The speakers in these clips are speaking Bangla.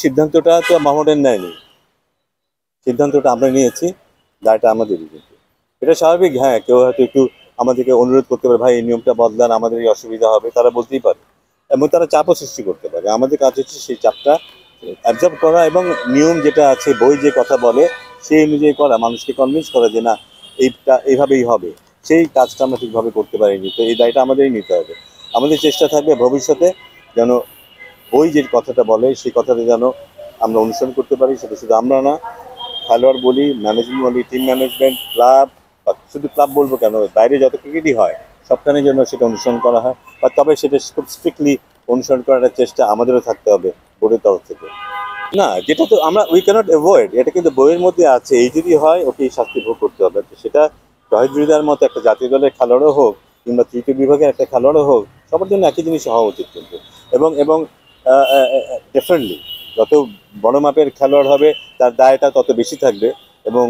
সিদ্ধান্তটা তো মাহমুদের নেয়নি, সিদ্ধান্তটা আমরা নিয়েছি, দায়টা আমাদেরই। কিন্তু এটা স্বাভাবিক, হ্যাঁ কেউ হয়তো একটু আমাদেরকে অনুরোধ করতে পারে, ভাই এই নিয়মটা বদলান, আমাদের এই অসুবিধা হবে, তারা বলতেই পারে এবং তারা চাপও সৃষ্টি করতে পারে। আমাদের কাজ হচ্ছে সেই চাপটা অ্যাবজর্ব করা এবং নিয়ম যেটা আছে, বই যে কথা বলে সেই অনুযায়ী করা, মানুষকে কনভিন্স করা যে না এইটা এইভাবেই হবে, সেই কাজটা আমরা ঠিকভাবে করতে পারিনি। তো এই দায়টা আমাদেরই নিতে হবে। আমাদের চেষ্টা থাকবে ভবিষ্যতে যেন বই যে কথাটা বলে সেই কথাটা যেন আমরা অনুসরণ করতে পারি। সেটা শুধু আমরা না, খেলোয়াড় বলি, ম্যানেজমেন্ট বলি, টিম ম্যানেজমেন্ট, ক্লাব, বা শুধু ক্লাব বলবো কেন, বাইরে যত ক্রিকেটই হয় সবখানে যেন সেটা অনুসরণ করা হয়। বা তবে সেটা খুব স্ট্রিক্টলি অনুসরণ করার চেষ্টা আমাদেরও থাকতে হবে বোর্ডের তরফ থেকে। না, যেটা তো আমরা উই ক্যানট অ্যাভয়েড, এটা কিন্তু বইয়ের মধ্যে আছে, এই যদি হয় ওকে শাস্তি ভোগ করতে হবে। তো সেটা শহীদ জুরিদার মতো একটা জাতীয় দলের খেলোয়াড়ও হোক কিংবা তৃতীয় বিভাগের একটা খেলোয়াড়ও হোক, সবার জন্য একই জিনিস হওয়া উচিত কিন্তু। এবং এবং ডেফিনেটলি যত বড় মাপের খেলোয়াড় হবে তার দায়টা তত বেশি থাকবে। এবং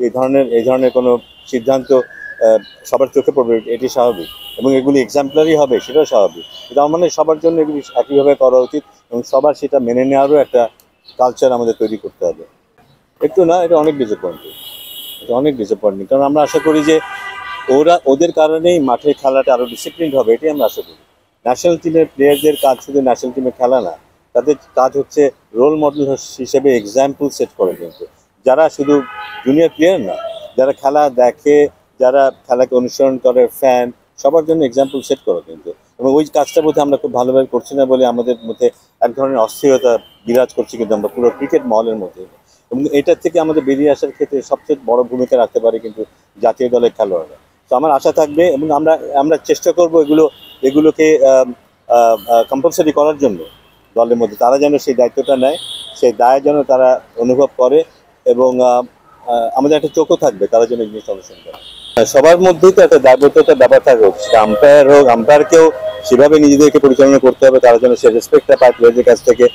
এই ধরনের কোনো সিদ্ধান্ত সবার চোখে পড়বে, এটি স্বাভাবিক। এবং এগুলি এক্সাম্পলারি হবে, সেটাও স্বাভাবিক। এটা মানে সবার জন্য এগুলি একইভাবে করা উচিত এবং সবার সেটা মেনে নেওয়ারও একটা কালচার আমাদের তৈরি করতে হবে। একটু না, এটা অনেক ডিসঅ্যাপয়েন্টিং, এটা অনেক ডিসঅ্যাপয়েন্টিং। কারণ আমরা আশা করি যে ওদের কারণেই মাঠের খেলাটা আরও ডিসিপ্লিন হবে, এটাই আমরা আশা করি। ন্যাশনাল টিমের প্লেয়ারদের কাজ শুধু ন্যাশনাল টিমে খেলা না, তাদের কাজ হচ্ছে রোল মডেল হিসেবে এক্সাম্পল সেট করে। কিন্তু যারা শুধু জুনিয়র প্লেয়ার না, যারা খেলা দেখে, যারা খেলাকে অনুসরণ করে, ফ্যান, সবার জন্য এক্সাম্পল সেট করো কিন্তু। এবং ওই কাজটার মধ্যে আমরা খুব ভালোভাবে করছি না বলে আমাদের মধ্যে এক ধরনের অস্থিরতা বিরাজ করছে কিন্তু আমরা পুরো ক্রিকেট মহলের মধ্যে। এবং এটার থেকে আমাদের বেরিয়ে আসার ক্ষেত্রে সবচেয়ে বড় ভূমিকা রাখতে পারে কিন্তু জাতীয় দলের খেলোয়াড়রা। তো আমার আশা থাকবে এবং আমরা চেষ্টা করব এগুলোকে কম্পালসারি করার জন্য দলের মধ্যে। তারা যেন সেই দায়িত্বটা নেয়, সেই দায় যেন তারা অনুভব করে এবং আমাদের একটা চোখও থাকবে তারা যেন এই জিনিসটা অনুসরণ করে। সবার মধ্যেই তো একটা দায়বদ্ধতার ব্যাপার থাকবে, সেটা আম্পায়ার হোক, আম্পায়ারকেও সেভাবে নিজেদেরকে পরিচালনা করতে হবে, তারা যেন সে রেসপেক্টটা পায় প্লেয়ারদের কাছ থেকে।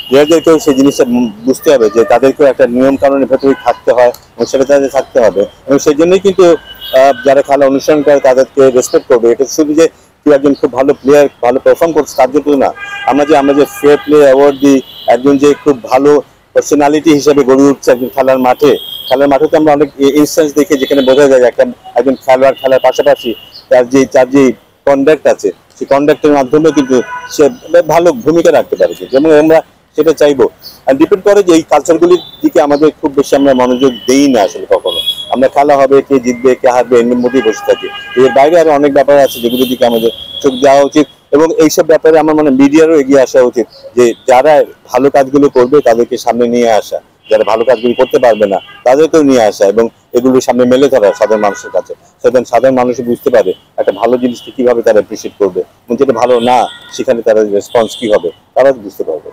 প্লেয়ারদেরকেও সেই জিনিসটা বুঝতে হবে যে তাদেরকেও একটা নিয়ম কানুনের ভেতরেই থাকতে হয় এবং সেটা তাদের থাকতে হবে। এবং সেই জন্যই কিন্তু যারা খেলা অনুসরণ করে তাদেরকে রেসপেক্ট করবে। এটা শুধু যে কেউ একজন খুব ভালো প্লেয়ার ভালো পারফর্ম করছে তার জন্য না, আমরা যে ফেয়ার প্লে অ্যাওয়ার্ড দিই, একজন যে খুব ভালো পার্সোনালিটি হিসেবে গড়ে উঠছে একজন খেলার মাঠে তো আমরা অনেক ইনস্ট্যান্স দেখি যেখানে বোঝা যায় একজন খেলোয়াড় খেলার পাশাপাশি তার যে কন্ডাক্ট আছে, সেই কন্ডাক্টের মাধ্যমে কিন্তু সে ভালো ভূমিকা রাখতে পারে। যেমন আমরা সেটা চাইবো। আর ডিপেন্ড করে যে এই কালচারগুলির দিকে আমাদের খুব বেশি আমরা মনোযোগ দেই না আসলে কখনো। আমরা খেলা হবে, কে জিতবে কে হারবে এর মধ্যেই বসে থাকি। এর বাইরে আরো অনেক ব্যাপার আছে যেগুলোর দিকে আমাদের চোখ দেওয়া উচিত এবং এইসব ব্যাপারে আমার মনে মিডিয়ারও এগিয়ে আসা উচিত, যে যারা ভালো কাজগুলো করবে তাদেরকে সামনে নিয়ে আসা, যারা ভালো কাজগুলো করতে পারবে না তাদেরকেও নিয়ে আসা এবং এগুলোর সামনে মেলে ধরা সাধারণ মানুষের কাছে। সাধারণ মানুষ বুঝতে পারে একটা ভালো জিনিসকে কিভাবে তারা অ্যাপ্রিসিয়েট করবে এবং যেটা ভালো না সেখানে তারা রেসপন্স কি হবে তারা বুঝতে পারবে।